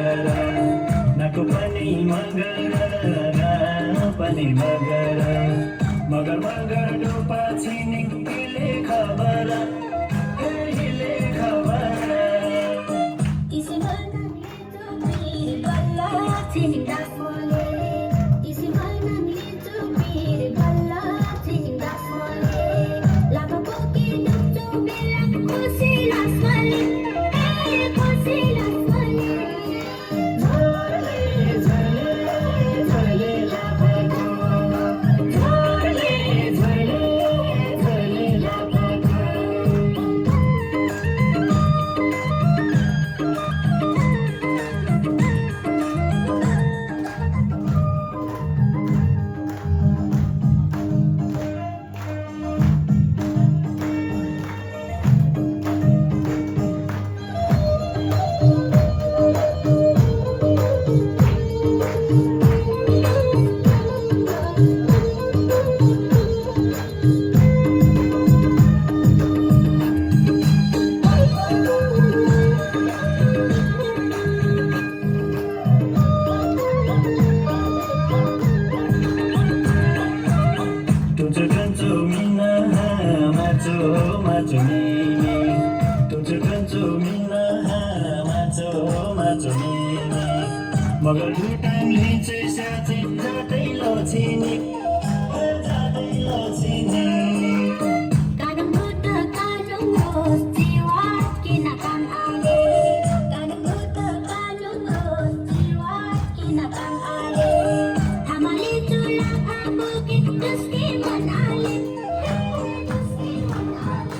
मगर नाको पनि मगर पनि मगर मगर मगर डोपा छिनिले खबर हिले खबर इसी भरना ये तो मेरे बल्ला छिनिंदा फोले इसी भरना ये तो मेरे बल्ला छिनिंदा फोले लागा पोके डुचो बेला खुशी लासवाले खुशी लासवाले तुझं कंचो मीना माचो माचो मीनी तुझं कंचो मीना माचो माचो मीनी मगर लुटाङले चाहिँ साँच्चै जाँदै लछिनी जाँदै लछिनी Kadang buta kadang ros jiwa kina kan ale kadang buta kadang ros jiwa kina kan ale hamali tulang aku terus kiman ale terus kiman ale